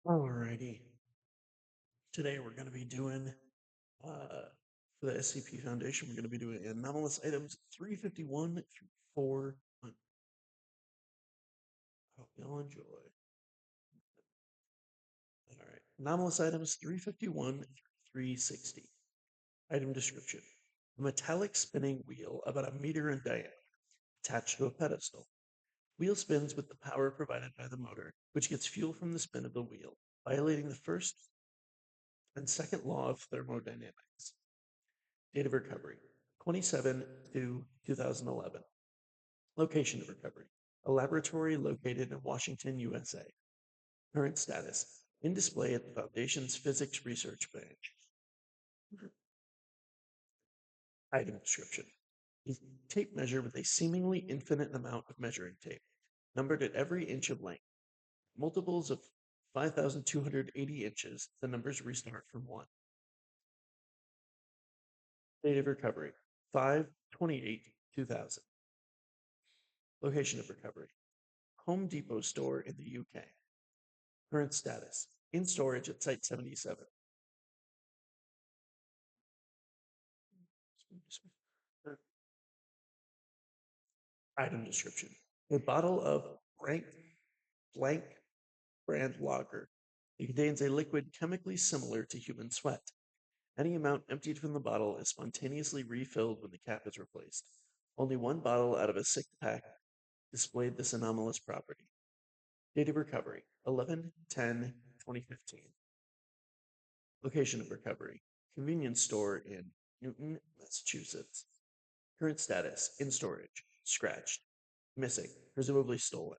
Alrighty. Today we're going to be doing, for the SCP Foundation, we're going to be doing anomalous items 351 through 400. Hope y'all enjoy. Alright. Anomalous items 351 through 360. Item description. A metallic spinning wheel about a meter in diameter attached to a pedestal. Wheel spins with the power provided by the motor, which gets fuel from the spin of the wheel, violating the first and second law of thermodynamics. Date of recovery 27 to 2011. Location of recovery a laboratory located in Washington, USA. Current status in display at the Foundation's Physics Research Branch. Item description a tape measure with a seemingly infinite amount of measuring tape, numbered at every inch of length. Multiples of 5,280 inches, the numbers restart from 1. Date of recovery 5/28/2000. Location of recovery Home Depot store in the UK. Current status in storage at Site 77. Item description a bottle of blank brand lager. It contains a liquid chemically similar to human sweat. Any amount emptied from the bottle is spontaneously refilled when the cap is replaced. Only one bottle out of a six-pack displayed this anomalous property. Date of recovery 11/10/2015. Location of recovery convenience store in Newton, Massachusetts. Current status in storage, scratched, missing, presumably stolen.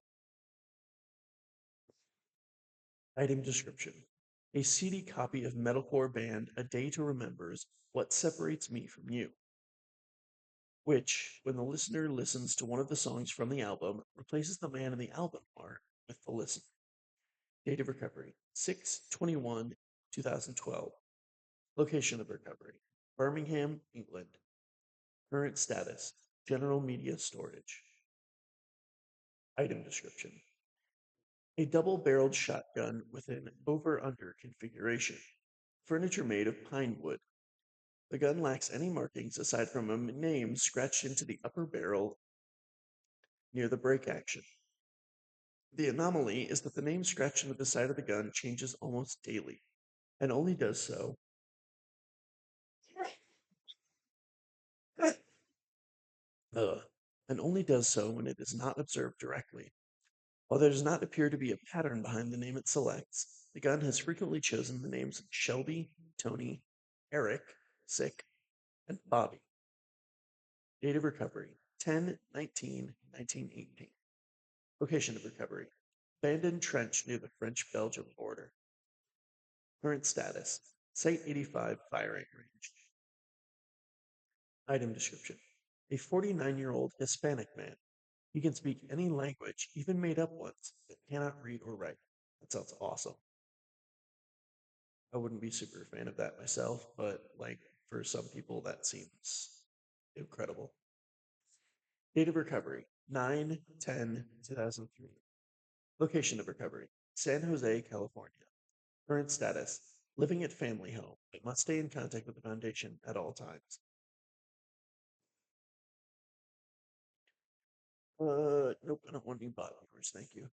Item description a CD copy of metalcore band A Day to Remember's What Separates Me from You, which, when the listener listens to one of the songs from the album, replaces the man in the album art with the listener. Date of recovery 6/21/2012. Location of recovery Birmingham, England. Current status general media storage. Item description a double barreled shotgun with an over under configuration. Furniture made of pine wood. The gun lacks any markings aside from a name scratched into the upper barrel near the break action. The anomaly is that the name scratched into the side of the gun changes almost daily, and only does so when it is not observed directly. While there does not appear to be a pattern behind the name it selects, the gun has frequently chosen the names Shelby, Tony, Eric, Sick, and Bobby. Date of recovery 10/19/1918. Location of recovery abandoned trench near the French Belgium border. Current status Site 85 firing range. Item description a 49-year-old Hispanic man. He can speak any language, even made up ones, but cannot read or write. That sounds awesome. I wouldn't be super fan of that myself, but like for some people, that seems incredible. Date of recovery 9/10/2003. Location of recovery San Jose, California. Current status living at family home, but must stay in contact with the Foundation at all times. Nope, I don't want any bot viewers, thank you.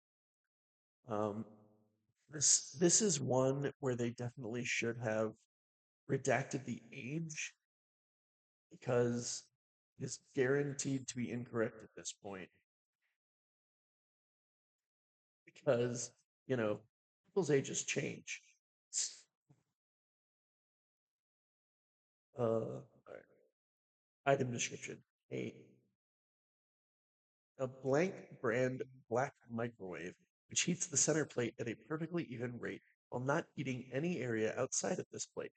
Um, this is one where they definitely should have redacted the age because it's guaranteed to be incorrect at this point. Because, people's ages change. All right. Item description a, a blank brand black microwave which heats the center plate at a perfectly even rate while not heating any area outside of this plate.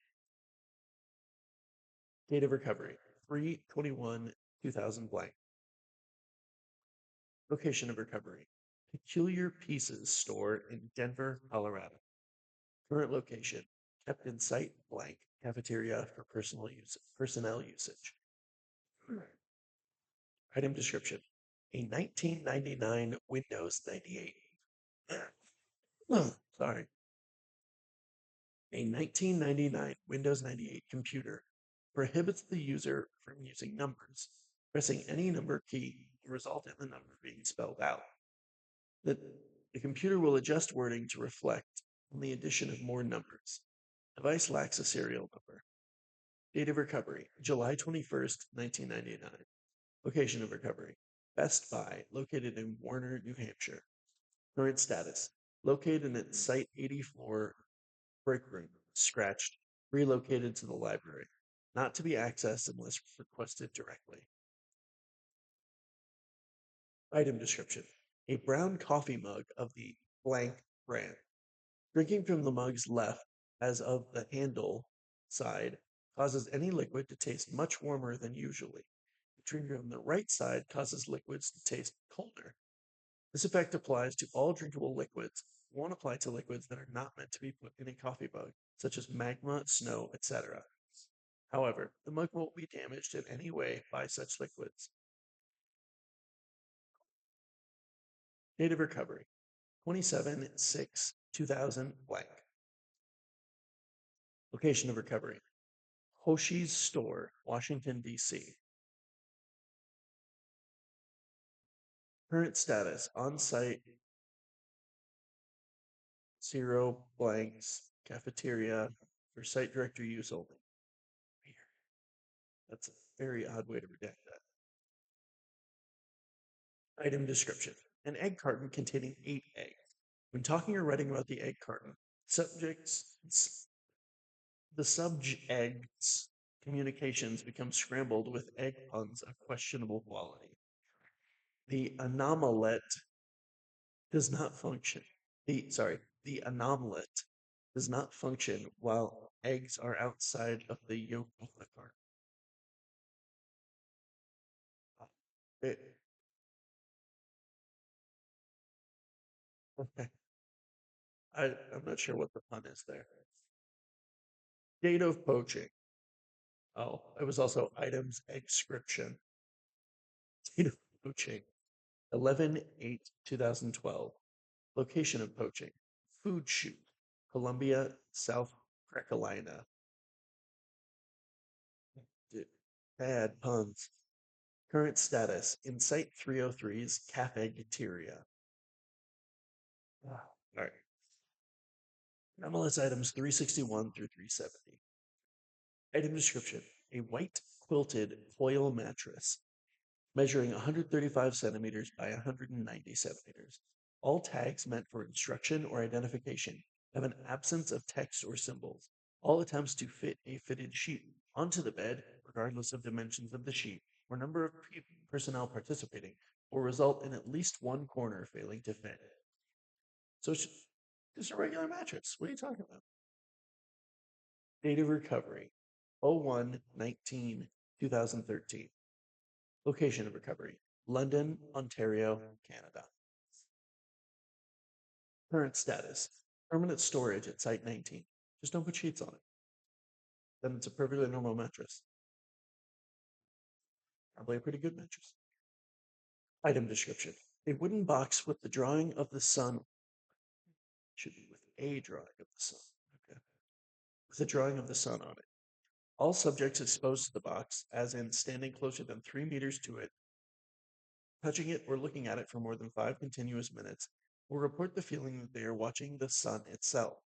Date of recovery 3/21/2000 blank. Location of recovery Peculiar Pieces store in Denver, Colorado. Current location kept in site blank cafeteria for personnel usage. Item description a 1999 Windows 98. Sorry. A 1999 Windows 98 computer prohibits the user from using numbers. Pressing any number key will result in the number being spelled out. The, the computer will adjust wording to reflect on the addition of more numbers. Device lacks a serial number. Date of recovery, July 21st, 1999. Location of recovery, Best Buy, located in Warner, New Hampshire. Current status, located at Site 84, break room, scratched, relocated to the library. Not to be accessed unless requested directly. Item description, a brown coffee mug of the blank brand. Drinking from the mug's left, as of the handle side, causes any liquid to taste much warmer than usually. Drinking from the right side causes liquids to taste colder. This effect applies to all drinkable liquids. It won't apply to liquids that are not meant to be put in a coffee mug, such as magma, snow, etc. However, the mug won't be damaged in any way by such liquids. Date of recovery, 27/6/2000 blank. Location of recovery, Hoshi's store, Washington, D.C. Current status, on-site, 0 blanks, cafeteria, for site directory use only. Weird. That's a very odd way to redact that. Item description, an egg carton containing 8 eggs. When talking or writing about the egg carton, the subject's communications become scrambled with egg puns of questionable quality. The anomalet does not function. The anomalet does not function while eggs are outside of the yolk of the carton. It, okay. I'm not sure what the pun is there. Date of poaching. Oh, it was also items exscription. Date of poaching. 11/8/2012. Location of poaching. Food shoot. Columbia, South Carolina. Bad puns. Current status. In Site 303's cafeteria. All right. Anomalous items 361 through 370. Item description, a white quilted foil mattress measuring 135 centimeters by 190 centimeters. All tags meant for instruction or identification have an absence of text or symbols. All attempts to fit a fitted sheet onto the bed, regardless of dimensions of the sheet or number of personnel participating, will result in at least one corner failing to fit. So it's just a regular mattress. What are you talking about? Date of recovery, 01/19/2013. Location of recovery, London, Ontario, Canada. Current status, permanent storage at Site 19. Just don't put sheets on it. Then it's a perfectly normal mattress. Probably a pretty good mattress. Item description, a wooden box with the drawing of the sun. Should be with a drawing of the sun. Okay. With a drawing of the sun on it. All subjects exposed to the box, as in standing closer than 3 meters to it, touching it or looking at it for more than 5 continuous minutes, will report the feeling that they are watching the sun itself.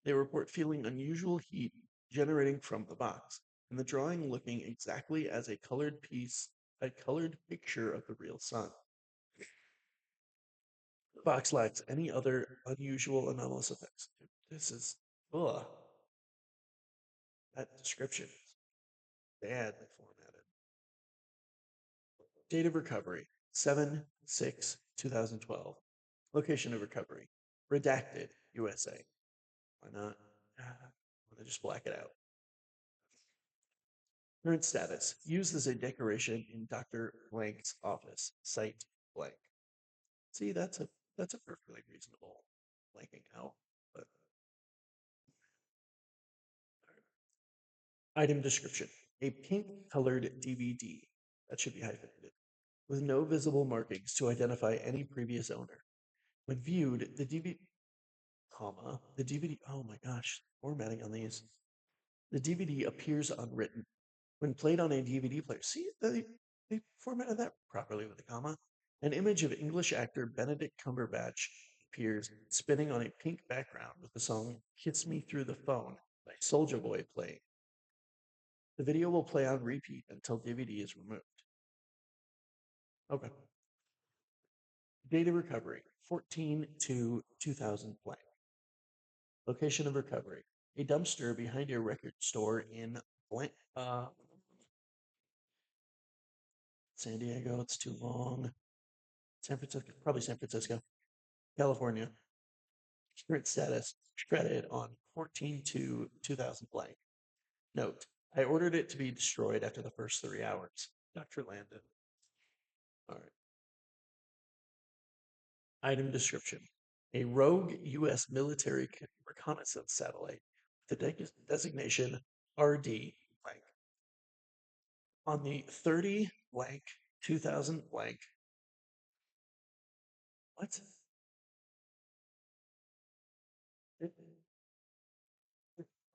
They report feeling unusual heat generating from the box, and the drawing looking exactly as a colored picture of the real sun. The box lacks any other unusual anomalous effects. This is ugh. That description is badly formatted. Date of recovery, 7/6/2012. Location of recovery, redacted, USA. Why not? I'm gonna just black it out. Current status, used as a decoration in Dr. Blank's office, site blank. See, that's a perfectly reasonable blanking out, but item description, a pink colored DVD that should be hyphenated with no visible markings to identify any previous owner. When viewed, the DVD comma, the DVD, oh my gosh, formatting on these. The DVD appears unwritten. When played on a DVD player, see, they formatted that properly with a comma. An image of English actor Benedict Cumberbatch appears spinning on a pink background with the song Kiss Me Through the Phone by Soulja Boy playing. The video will play on repeat until DVD is removed. Okay. Data recovery 14 to 2000 blank. Location of recovery a dumpster behind a record store in blank, San Diego. It's too long. San Francisco, probably San Francisco, California. Current status shredded on 14 to 2000 blank. Note, I ordered it to be destroyed after the first 3 hours. Dr. Landon. All right. Item description. A rogue U.S. military reconnaissance satellite with the designation RD blank. On the 30 blank 2000 blank. What?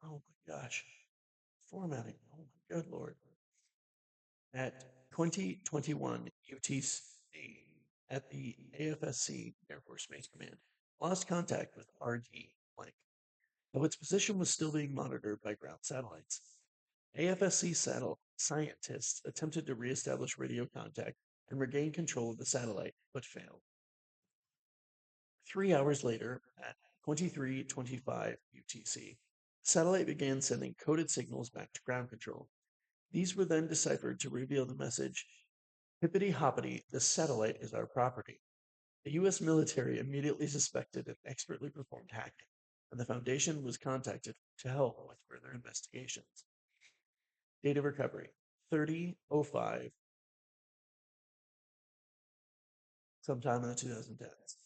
Oh my gosh. Formatting. Oh my good lord. At 2021 UTC at the AFSC Air Force Space Command, lost contact with RD blank, though its position was still being monitored by ground satellites. AFSC scientists attempted to reestablish radio contact and regain control of the satellite, but failed. 3 hours later, at 23:25 UTC, the satellite began sending coded signals back to ground control. These were then deciphered to reveal the message, hippity hoppity, the satellite is our property. The U.S. military immediately suspected an expertly performed hacking, and the Foundation was contacted to help with further investigations. Data recovery 30:05, sometime in the 2010s,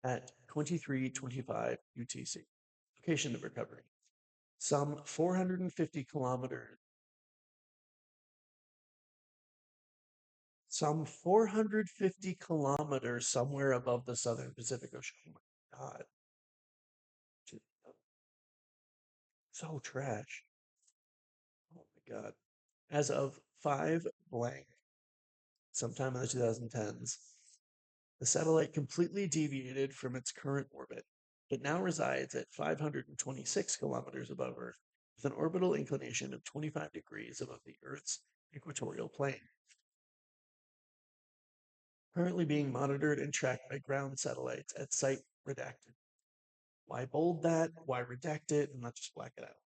at 23:25 UTC. Location of recovery some 450 kilometers some 450 kilometers somewhere above the southern Pacific Ocean. Oh my God. So trash. Oh my God. As of 5 blank, sometime in the 2010s, the satellite completely deviated from its current orbit. It now resides at 526 kilometers above Earth, with an orbital inclination of 25 degrees above the Earth's equatorial plane. Currently being monitored and tracked by ground satellites at site redacted. Why bold that? Why redact it and not just black it out?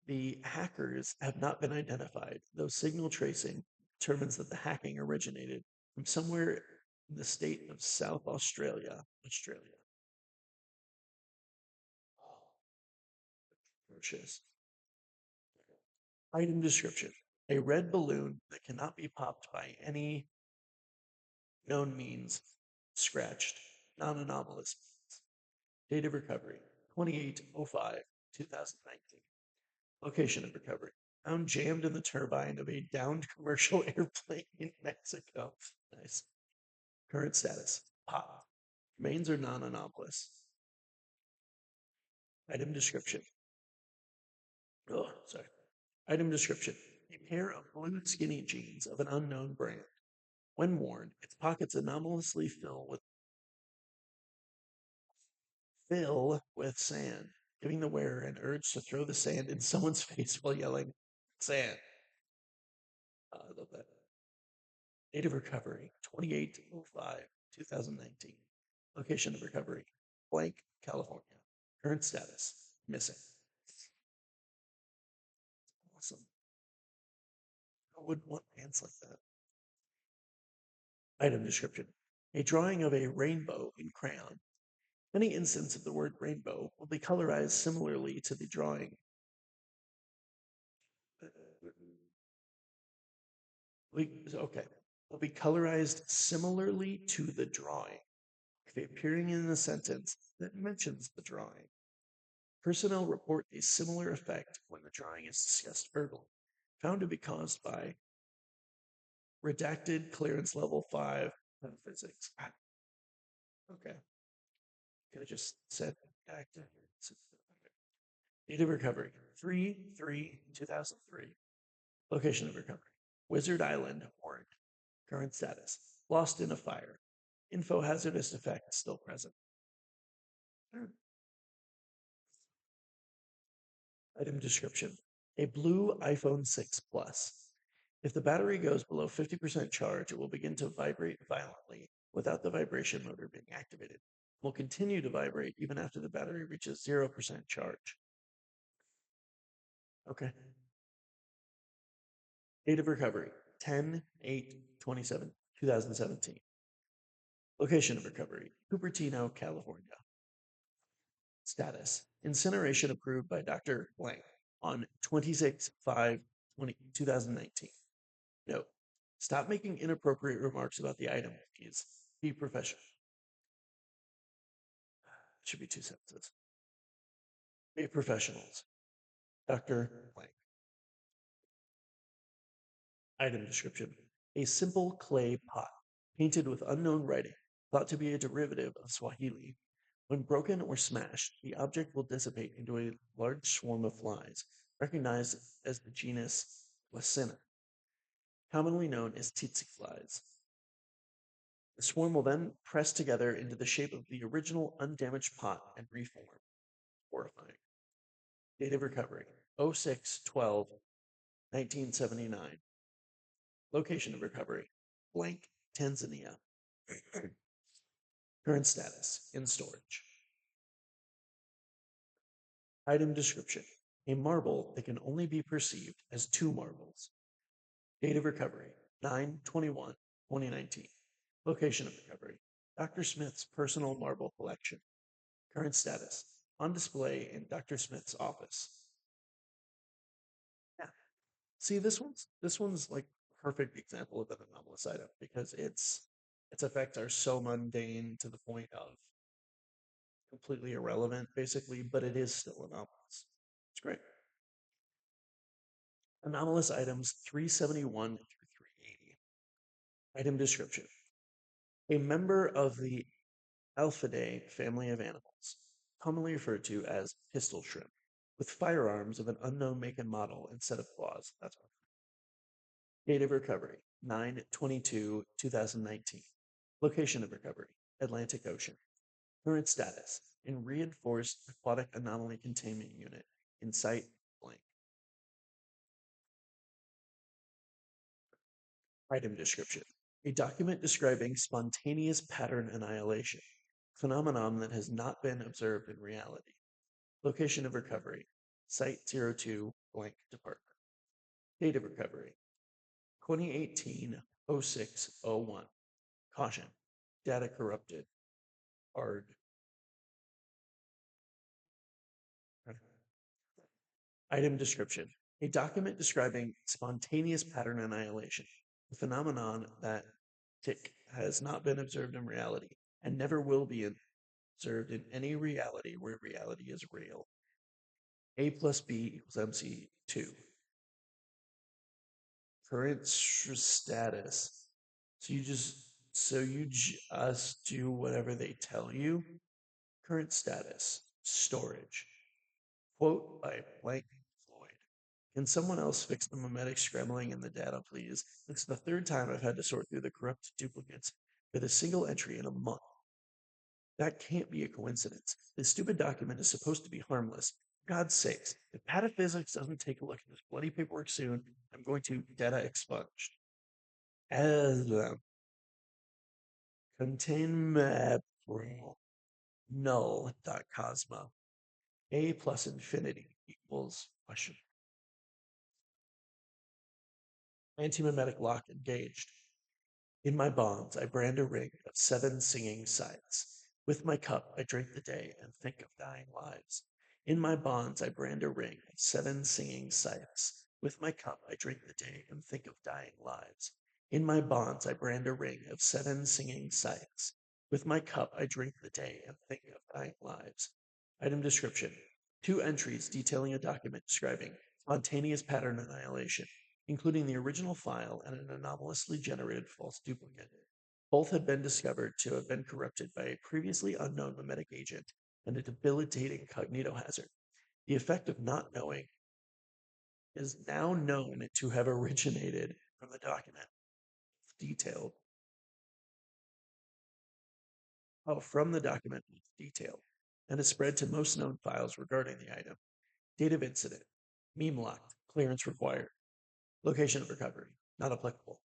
The hackers have not been identified, though signal tracing determines that the hacking originated from somewhere in the state of South Australia. Oh, atrocious. Item description. A red balloon that cannot be popped by any known means, scratched, non-anomalous means. Date of recovery, 28:05, 2019. Location of recovery, found jammed in the turbine of a downed commercial airplane in Mexico. Nice. Current status, pop. Remains are non-anomalous. Item description. Oh, sorry. Item description. A pair of blue skinny jeans of an unknown brand. When worn, its pockets anomalously fill with sand, giving the wearer an urge to throw the sand in someone's face while yelling, sand. I love that. Date of recovery, 28:05, 2019. Location of recovery, blank, California. Current status, missing. Awesome. I would want pants like that. Item description, a drawing of a rainbow in crayon. Any instance of the word rainbow will be colorized similarly to the drawing. Okay. Will be colorized similarly to the drawing, appearing in a sentence that mentions the drawing. Personnel report a similar effect when the drawing is discussed verbally, found to be caused by redacted clearance level 5 of physics. Okay. Could have just said active. Date of recovery 3/3/2003. Location of recovery Wizard Island, Oregon. Current status lost in a fire. Info hazardous effect still present. Item description a blue iPhone 6 Plus. If the battery goes below 50% charge, it will begin to vibrate violently without the vibration motor being activated. It will continue to vibrate even after the battery reaches 0% charge. Okay. Date of recovery 10/8/2017. Location of recovery Cupertino, California. Status incineration approved by Dr. Blank on 26/5/2019. Note, stop making inappropriate remarks about the item, please. Be professional. It should be two sentences. Be professionals. Dr. Blank. Item description a simple clay pot, painted with unknown writing, thought to be a derivative of Swahili. When broken or smashed, the object will dissipate into a large swarm of flies, recognized as the genus Lacina, commonly known as tsetse flies. The swarm will then press together into the shape of the original undamaged pot and reform. Horrifying. Date of recovery 06/12/1979. Location of recovery blank, Tanzania. Current status in storage. Item description a marble that can only be perceived as two marbles. Date of recovery 9/21/2019. Location of recovery Dr. Smith's personal marble collection. Current status on display in Dr. Smith's office. Yeah. See, this one's like perfect example of an anomalous item because its effects are so mundane to the point of completely irrelevant, basically, but it is still anomalous. It's great. Anomalous items 371 through 380. Item description a member of the Alphidae family of animals, commonly referred to as pistol shrimp, with firearms of an unknown make and model instead of claws. That's all. Date of recovery 9/22/2019. Location of recovery Atlantic Ocean. Current status in reinforced aquatic anomaly containment unit in site blank. Item description a document describing spontaneous pattern annihilation, phenomenon that has not been observed in reality. Location of recovery Site 02 blank department. Date of recovery 2018-06-01. Caution data corrupted. ARD. Item description a document describing spontaneous pattern annihilation, a phenomenon that tick has not been observed in reality and never will be observed in any reality where reality is real. A plus B equals MC2. Current status. So you just do whatever they tell you. Current status. Storage. Quote by blank Floyd. Can someone else fix the memetic scrambling in the data, please? It's the third time I've had to sort through the corrupt duplicates with a single entry in a month. That can't be a coincidence. This stupid document is supposed to be harmless. For God's sakes, if pataphysics doesn't take a look at this bloody paperwork soon, I'm going to data expunged. As contain map null dot cosmo a plus infinity equals question. Antimemetic lock engaged. In my bonds, I brand a ring of 7 singing sights. With my cup, I drink the day and think of dying lives. In my bonds, I brand a ring of 7 singing sights. With my cup, I drink the day and think of dying lives. In my bonds, I brand a ring of 7 singing sights. With my cup, I drink the day and think of dying lives. Item description 2 entries detailing a document describing spontaneous pattern annihilation, including the original file and an anomalously generated false duplicate. Both had been discovered to have been corrupted by a previously unknown mimetic agent and a debilitating cognitohazard. The effect of not knowing is now known to have originated from the document detailed. From the document detailed, and is spread to most known files regarding the item. Date of incident, meme locked, clearance required. Location of recovery, not applicable.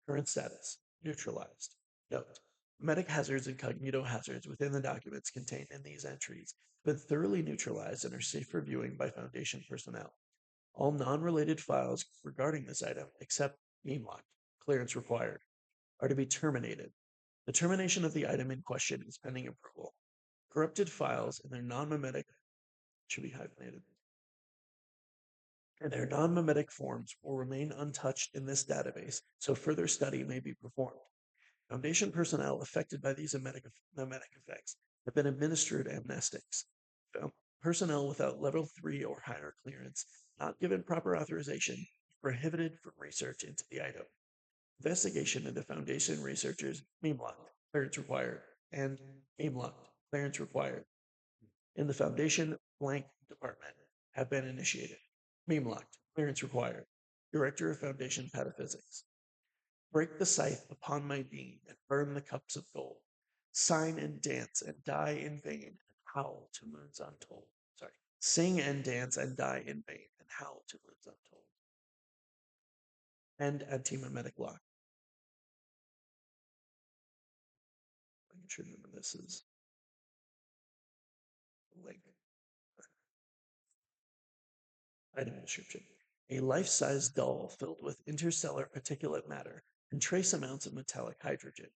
Current status, neutralized. Note, mimetic hazards and cognitohazards within the documents contained in these entries have been thoroughly neutralized and are safe for viewing by Foundation personnel. All non-related files regarding this item, except meme locked, clearance required, are to be terminated. The termination of the item in question is pending approval. Corrupted files and their non-mimetic should be hyphenated. And their non-mimetic forms will remain untouched in this database, so further study may be performed. Foundation personnel affected by these mimetic effects have been administered amnestics. Personnel without level 3 or higher clearance, not given proper authorization, prohibited from research into the item. Investigation into Foundation researchers, meme locked, clearance required, and meme locked, clearance required. In the Foundation blank department have been initiated. Meme locked, clearance required. Director of Foundation Pataphysics. Break the scythe upon my beam and burn the cups of gold. Sign and dance and die in vain and howl to moons untold. Sorry. Sing and dance and die in vain and howl to moons untold. And anti-mimetic lock. I should remember this is a link. Item description. A life-size doll filled with interstellar particulate matter and trace amounts of metallic hydrogen.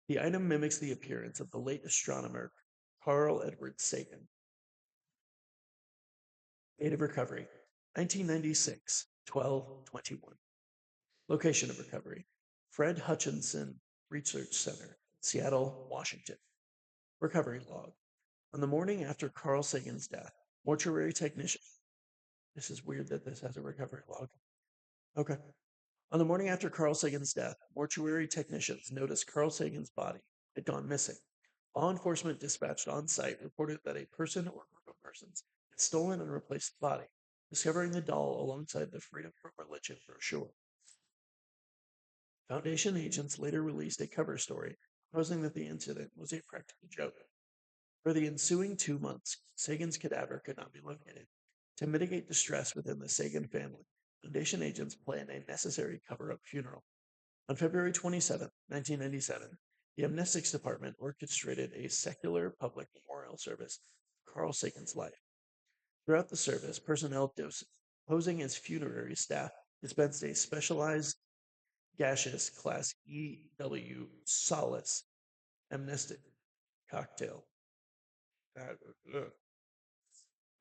The item mimics the appearance of the late astronomer Carl Edward Sagan. Date of recovery, 1996, 12/21. Location of recovery, Fred Hutchinson Research Center, Seattle, Washington. Recovery log. On the morning after Carl Sagan's death, mortuary technician. This is weird that this has a recovery log. Okay. On the morning after Carl Sagan's death, mortuary technicians noticed Carl Sagan's body had gone missing. Law enforcement dispatched on site reported that a person or group of persons had stolen and replaced the body, discovering the doll alongside the Freedom from Religion brochure. Foundation agents later released a cover story proposing that the incident was a practical joke. For the ensuing 2 months, Sagan's cadaver could not be located. To mitigate distress within the Sagan family, Foundation agents planned a necessary cover-up funeral. On February 27, 1997, the Amnestics Department orchestrated a secular public memorial service for Carl Sagan's life. Throughout the service, personnel posing as funerary staff dispensed a specialized gaseous Class EW Solace amnestic cocktail.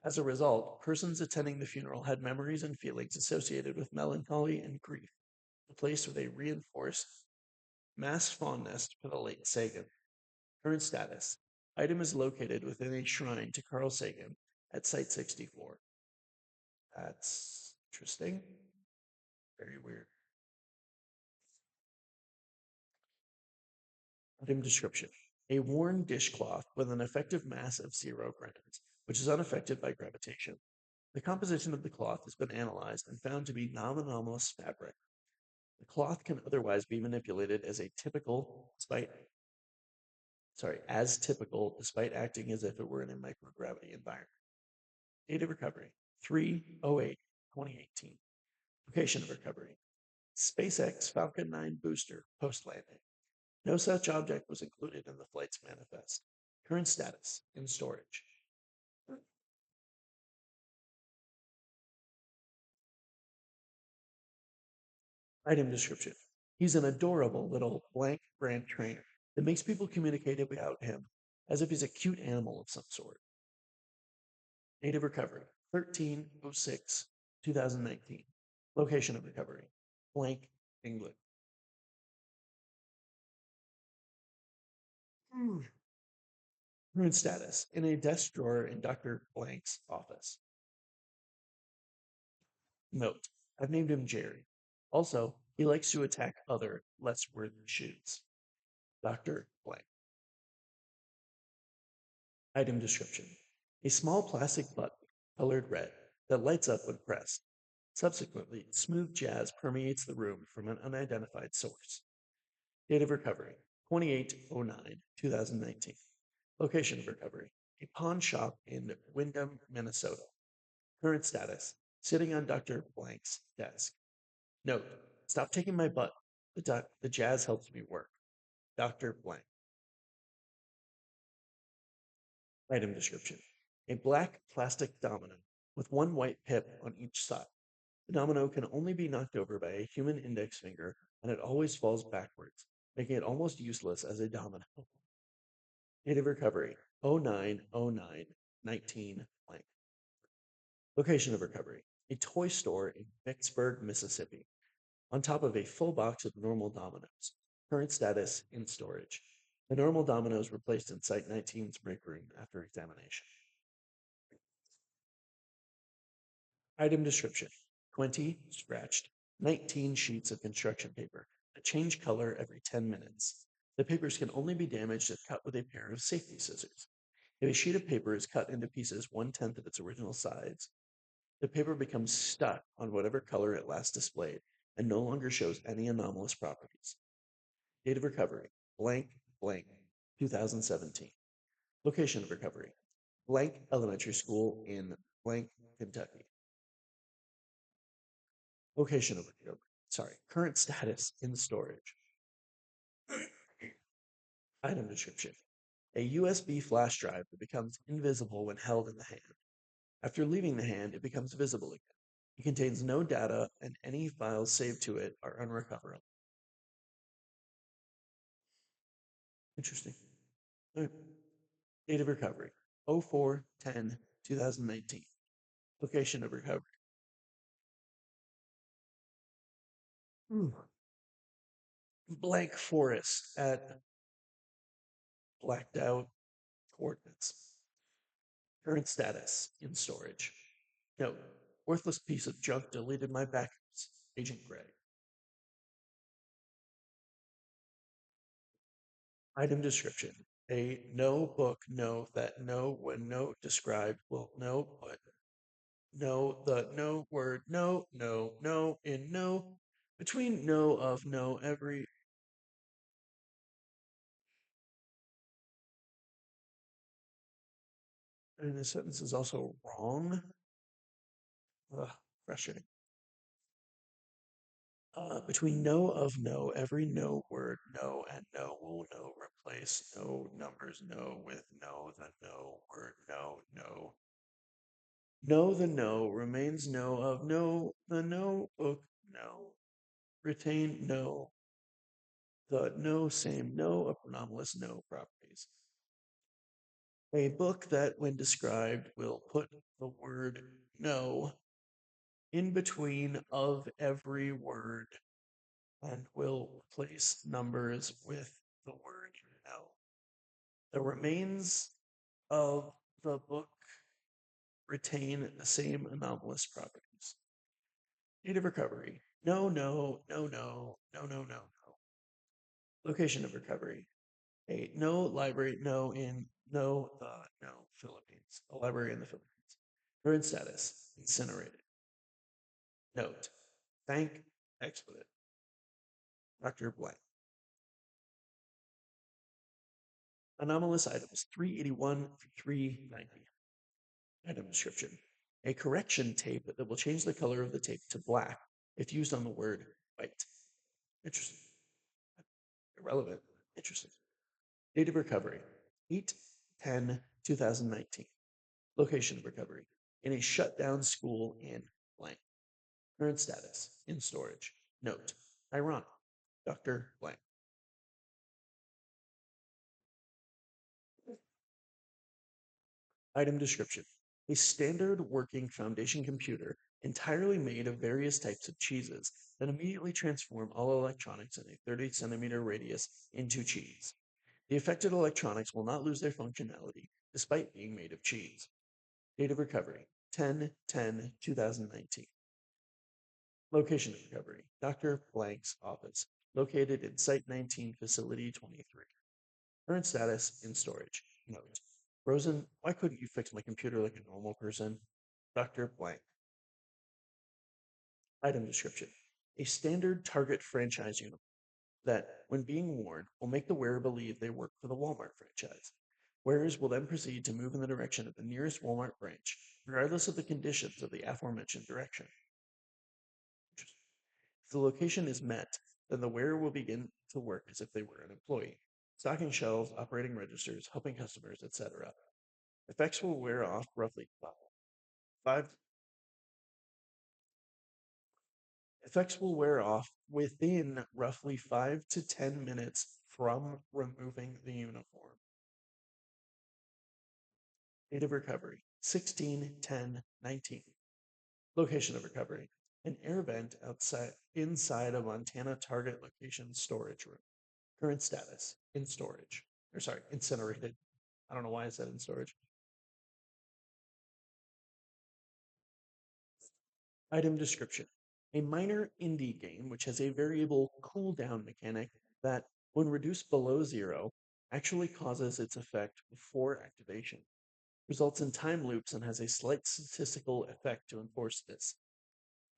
As a result, persons attending the funeral had memories and feelings associated with melancholy and grief, replaced with a reinforced mass fondness for the late Sagan. Current status. Item is located within a shrine to Carl Sagan at Site 64. That's interesting. Very weird. Item description. A worn dishcloth with an effective mass of 0 grams, which is unaffected by gravitation. The composition of the cloth has been analyzed and found to be non-anomalous fabric. The cloth can otherwise be manipulated as typical, despite acting as if it were in a microgravity environment. Date of recovery, 3/08/2018. Location of recovery, SpaceX Falcon 9 booster post-landing. No such object was included in the flight's manifest. Current status, in storage. Item description. He's an adorable little blank brand trainer that makes people communicate about him as if he's a cute animal of some sort. Date of recovery, 13/06/2019. Location of recovery, blank, England. Current status, in a desk drawer in Dr. Blank's office. Note, I've named him Jerry. Also, he likes to attack other, less worthy shoots. Dr. Blank. Item description. A small plastic button, colored red, that lights up when pressed. Subsequently, smooth jazz permeates the room from an unidentified source. Date of recovery 28/09/2019. Location of recovery a pawn shop in Windham, Minnesota. Current status sitting on Dr. Blank's desk. Note, stop taking my butt. The jazz helps me work. Dr. Blank. Item description a black plastic domino with one white pip on each side. The domino can only be knocked over by a human index finger, and it always falls backwards, making it almost useless as a domino. Date of recovery 09/09/19 blank. Location of recovery a toy store in Vicksburg, Mississippi, on top of a full box of normal dominoes. Current status in storage. The normal dominoes were placed in Site 19's break room after examination. Item description 20 scratched, 19 sheets of construction paper that change color every 10 minutes. The papers can only be damaged if cut with a pair of safety scissors. If a sheet of paper is cut into pieces 1/10 of its original size, the paper becomes stuck on whatever color it last displayed and no longer shows any anomalous properties. Date of recovery blank blank 2017. Location of recovery blank elementary school in blank Kentucky. Location of recovery. Sorry, current status in storage. Item description a USB flash drive that becomes invisible when held in the hand. After leaving the hand, it becomes visible again. It contains no data, and any files saved to it are unrecoverable. Interesting. All right. Date of recovery 04/10/2019. Location of recovery. Blank forest at blacked out coordinates. Current status in storage. Note, worthless piece of junk deleted my backups. Agent Gray. Item description. A no book no that no when no described will no but no the no word no no no in no between no of no every and the sentence is also wrong. Ugh, frustrating. Between no of no, every no word no and no will no replace no numbers no with no the no word no no. No the no remains no of no the no book no. Retain no the no same no of anomalous no properties. A book that when described will put the word no in between of every word and will replace numbers with the word no. The remains of the book retain the same anomalous properties. Date of recovery. No, no, no, no, no, no, no, no. Location of recovery. A no library, no in no the no Philippines. A library in the Philippines. Current status incinerated. Note. Thank expletive. Dr. Blank. Anomalous items 381 through 390. Item description a correction tape that will change the color of the tape to black if used on the word white. Interesting. Irrelevant. Interesting. Date of recovery 8/10/2019. Location of recovery in a shut down school in blank. Current status in storage. Note ironic. Dr. Blank. Item description a standard working Foundation computer entirely made of various types of cheeses that immediately transform all electronics in a 30-centimeter radius into cheese. The affected electronics will not lose their functionality despite being made of cheese. Date of recovery 10/10/2019. Location of recovery Dr. Blank's office. located in Site 19, Facility 23. Current status in storage. Note. Rosen, why couldn't you fix my computer like a normal person? Dr. Blank. Item description. A standard Target franchise uniform that, when being worn, will make the wearer believe they work for the Walmart franchise. Wearers will then proceed to move in the direction of the nearest Walmart branch, regardless of the conditions of the aforementioned direction. If the location is met, then the wearer will begin to work as if they were an employee, stocking shelves, operating registers, helping customers, etc. Effects will wear off roughly five. Effects will wear off within roughly 5 to 10 minutes from removing the uniform. Date of recovery 16/10/19. Location of recovery an air vent inside a Montana Target location storage room. Current status in storage. Or sorry, incinerated. I don't know why I said in storage. Item description. A minor indie game which has a variable cooldown mechanic that, when reduced below zero, actually causes its effect before activation. Results in time loops and has a slight statistical effect to enforce this.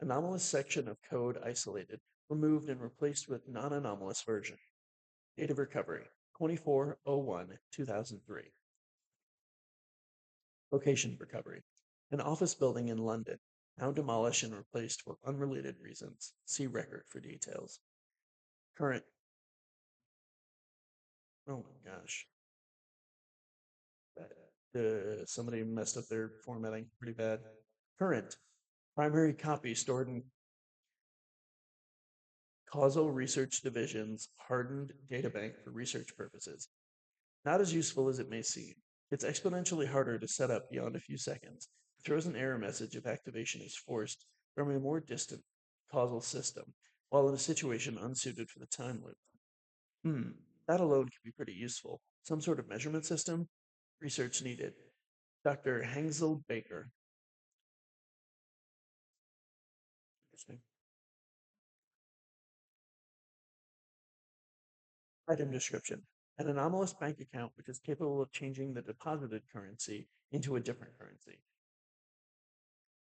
Anomalous section of code isolated, removed and replaced with non-anomalous version. Date of recovery 24/01/2003. Location of recovery an office building in London, now demolished and replaced for unrelated reasons. See record for details. Current. Oh my gosh. Somebody messed up their formatting pretty bad. Current. Primary copy stored in Causal Research Division's hardened databank for research purposes. Not as useful as it may seem. It's exponentially harder to set up beyond a few seconds. It throws an error message if activation is forced from a more distant causal system, while in a situation unsuited for the time loop. That alone can be pretty useful. Some sort of measurement system? Research needed. Dr. Hangsel Baker. Interesting. Item description. An anomalous bank account which is capable of changing the deposited currency into a different currency.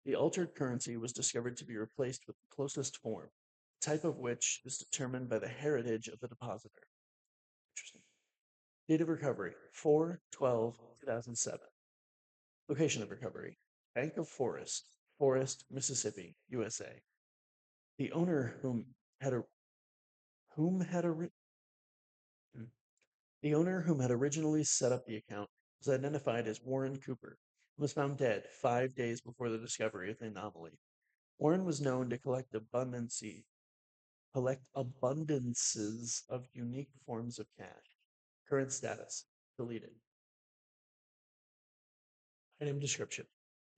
The altered currency was discovered to be replaced with the closest form, type of which is determined by the heritage of the depositor. Interesting. Date of recovery 4/12/2007. Location of recovery Bank of Forest, Mississippi, USA. The owner whom had ori- hmm. the owner whom had originally set up the account was identified as Warren Cooper and was found dead 5 days before the discovery of the anomaly. Warren was known to collect abundances of unique forms of cash. Current status deleted. Item description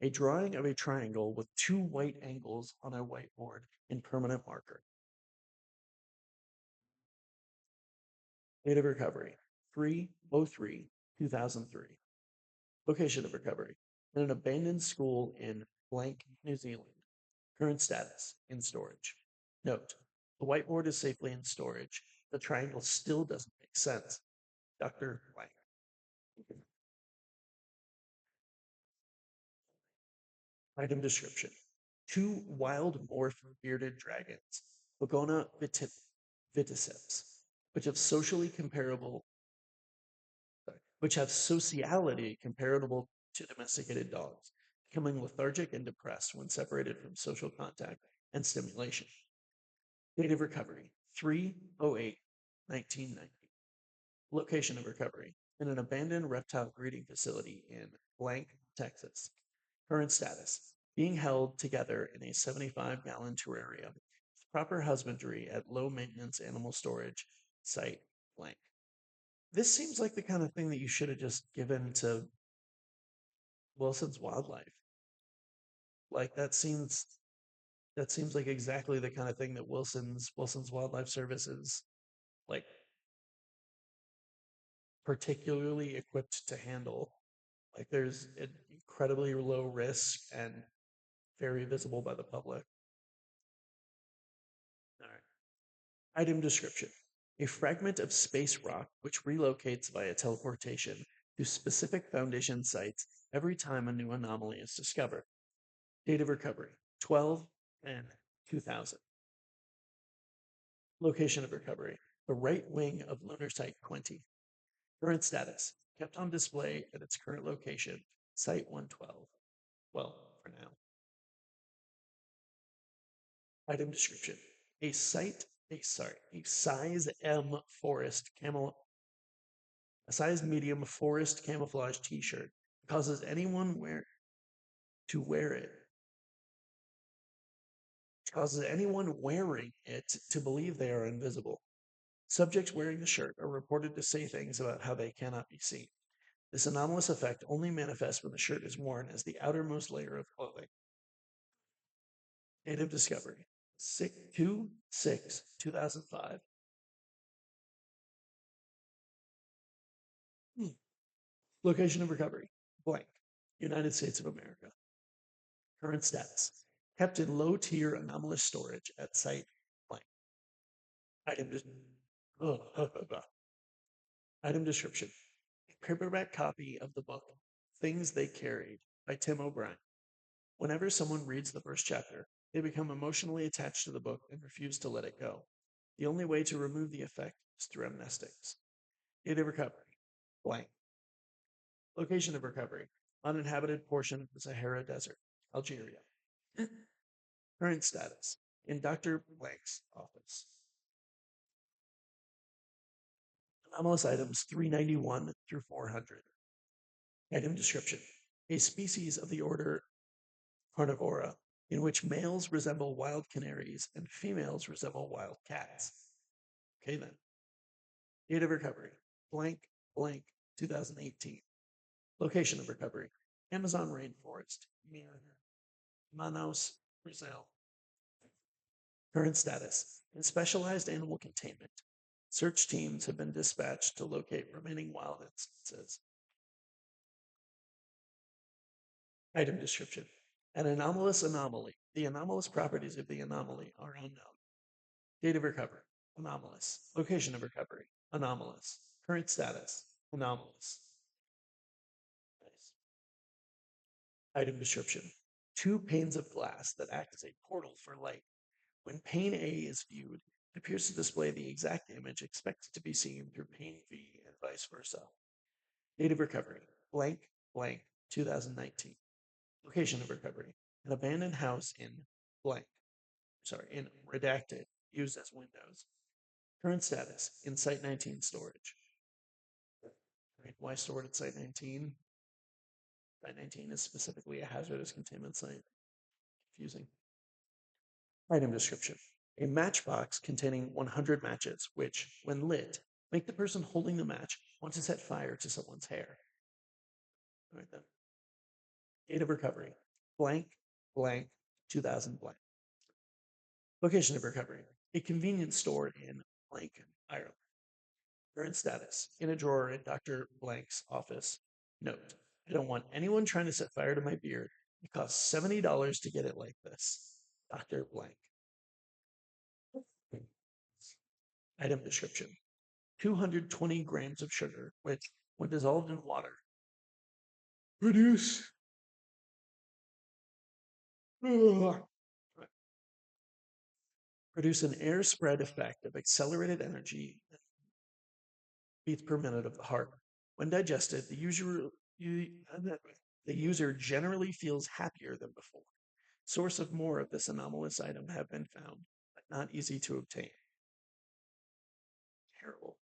a drawing of a triangle with two white angles on a whiteboard in permanent marker. Date of recovery 3/03/2003. Location of recovery in an abandoned school in blank, New Zealand. Current status in storage. Note the whiteboard is safely in storage. The triangle still doesn't make sense. Dr. Blank. Item description two wild morph bearded dragons, Bogona viticeps, which have socially comparable which have sociality comparable to domesticated dogs, becoming lethargic and depressed when separated from social contact and stimulation. Date of recovery 3/08/1990. Location of recovery in an abandoned reptile breeding facility in blank, Texas. Current status being held together in a 75-gallon terrarium with proper husbandry at low maintenance animal storage site blank. This seems like the kind of thing that you should have just given to Wilson's Wildlife. Like that seems like exactly the kind of thing that Wilson's Wildlife Service is like particularly equipped to handle. Like there's an incredibly low risk and very visible by the public. All right. Item description. A fragment of space rock which relocates via teleportation to specific Foundation sites every time a new anomaly is discovered. Date of recovery 12 and 2000. Location of recovery the right wing of lunar site 20. Current status kept on display at its current location, site 112. Well, for now. Item description a size M forest camel a size medium forest camouflage t-shirt causes anyone to wear it causes anyone wearing it to believe they are invisible. Subjects wearing the shirt are reported to say things about how they cannot be seen. This anomalous effect only manifests when the shirt is worn as the outermost layer of clothing. Date of discovery 2005. Location of recovery blank. United States of America. Current status kept in low tier anomalous storage at site blank. Item, Item description a paperback copy of the book Things They Carried by Tim O'Brien. Whenever someone reads the first chapter, they become emotionally attached to the book and refuse to let it go. The only way to remove the effect is through amnestics. Date of recovery blank. Location of recovery uninhabited portion of the Sahara Desert, Algeria. Current status in Dr. Blank's office. Anomalous items 391 through 400. Item description a species of the order Carnivora, in which males resemble wild canaries and females resemble wild cats. Okay, then. Date of recovery blank, blank, 2018. Location of recovery Amazon rainforest near Manaus, Brazil. Current status in specialized animal containment. Search teams have been dispatched to locate remaining wild instances. Item description an anomalous anomaly. The anomalous properties of the anomaly are unknown. Date of recovery anomalous. Location of recovery anomalous. Current status anomalous. Nice. Item description two panes of glass that act as a portal for light. When pane A is viewed, it appears to display the exact image expected to be seen through pane V and vice versa. Date of recovery blank, blank, 2019. Location of recovery an abandoned house in blank. In redacted, used as windows. Current status in Site 19 storage. Right, why stored at Site 19? Site 19 is specifically a hazardous containment site. Confusing. Item description a matchbox containing 100 matches, which, when lit, make the person holding the match want to set fire to someone's hair. All right, then. Date of recovery blank, blank, 2000 blank. Location of recovery a convenience store in blank, Ireland. Current status in a drawer in Dr. Blank's office. Note I don't want anyone trying to set fire to my beard. It costs $70 to get it like this. Dr. Blank. Item description 220 grams of sugar, which, when dissolved in water, produce produce an air spread effect of accelerated energy beats per minute of the heart. When digested, the user generally feels happier than before. Source of more of this anomalous item have been found, but not easy to obtain. Terrible.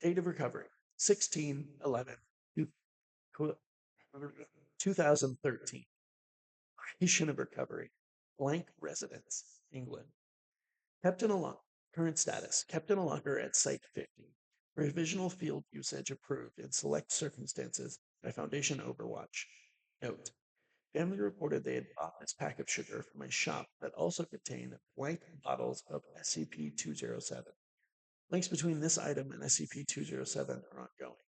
Date of recovery 16/11 2013. Location of recovery blank residence, England. Kept in a locker. Current status kept in a locker at Site 50. Provisional field usage approved in select circumstances by Foundation Overwatch. Note family reported they had bought this pack of sugar from a shop that also contained blank bottles of SCP-207. Links between this item and SCP-207 are ongoing.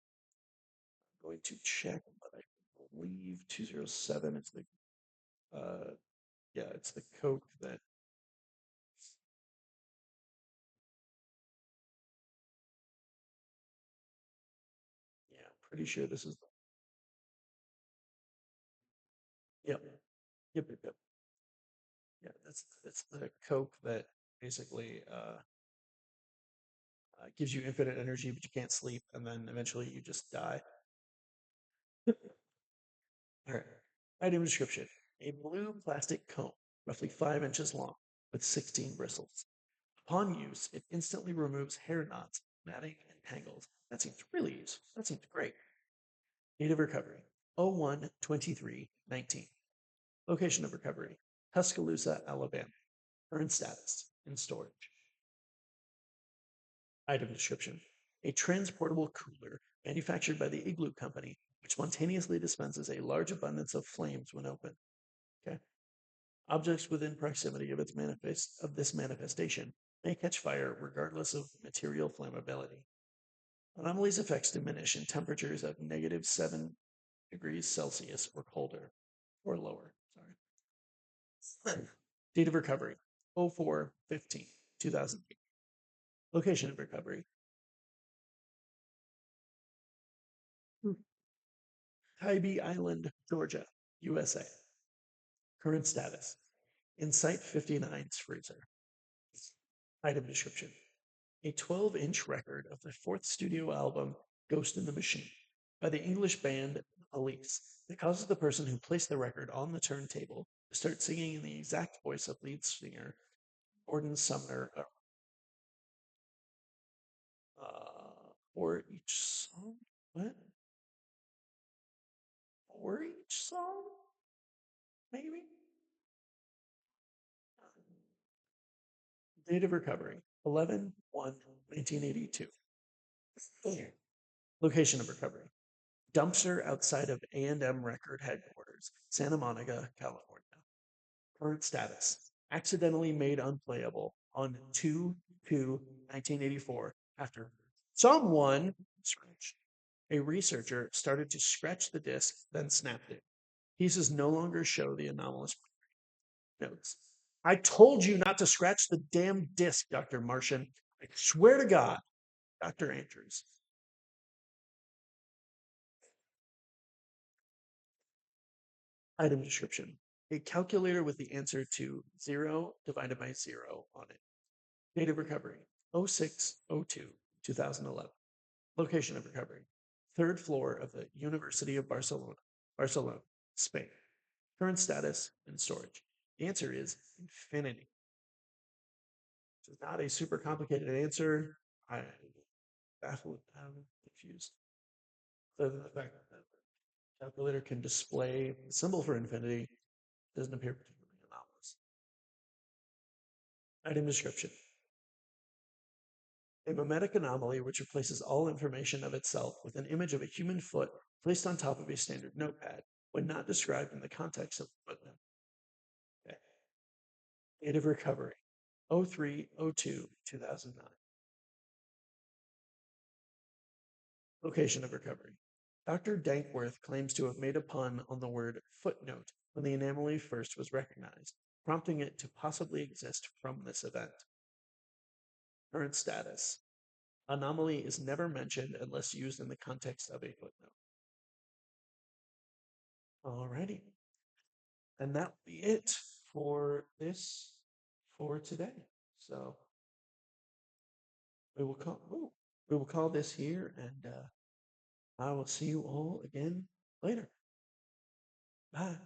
I'm going to check, but I believe 207 is the, it's the coke that Pretty sure this is. Yep. Yep. Yep. Yep. Yeah. That's the Coke that basically gives you infinite energy, but you can't sleep, and then eventually you just die. All right. Item description: a blue plastic comb, roughly 5 inches long, with 16 bristles. Upon use, it instantly removes hair knots, matting, and tangles. That seems really useful. That seems great. Date of recovery: 01/23/19. Location of recovery: Tuscaloosa, Alabama. Current status: in storage. Item description: a transportable cooler manufactured by the Igloo Company, which spontaneously dispenses a large abundance of flames when opened. Okay. Objects within proximity of this manifestation may catch fire regardless of material flammability. Anomaly's effects diminish in temperatures of -7 degrees Celsius or colder, or lower. Sorry. Date of recovery: 04/15/2008. Location of recovery: Tybee Island, Georgia, USA. Current status: in Site 59's freezer. Item description: a 12-inch record of the fourth studio album, Ghost in the Machine, by the English band Police. It causes the person who placed the record on the turntable to start singing in the exact voice of lead singer Gordon Sumner for each song. What? For each song? Maybe? Date of recovery: 11/1/1982. Location of recovery: dumpster outside of A&M Record headquarters, Santa Monica, California. Current status: accidentally made unplayable on 2/2/1984 after someone scratched. A researcher started to scratch the disc, then snapped it. Pieces no longer show the anomalous notes. I told you not to scratch the damn disc, Dr. Martian. I swear to God, Dr. Andrews. Item description: a calculator with the answer to 0 divided by 0 on it. Date of recovery: 06/02/2011. Location of recovery: third floor of the University of Barcelona, Spain. Current status: in storage. The answer is infinity. It's not a super complicated answer. I'm baffled. I'm confused. Other than the fact that the calculator can display the symbol for infinity, doesn't appear particularly anomalous. Item description: a mimetic anomaly which replaces all information of itself with an image of a human foot placed on top of a standard notepad when not described in the context of the footnote. Okay. Date of recovery: 03/02/2009. Location of recovery: Dr. Dankworth claims to have made a pun on the word footnote when the anomaly first was recognized, prompting it to possibly exist from this event. Current status: anomaly is never mentioned unless used in the context of a footnote. Alrighty. And that will be it for this for today. So we will call this here, and I will see you all again later. Bye.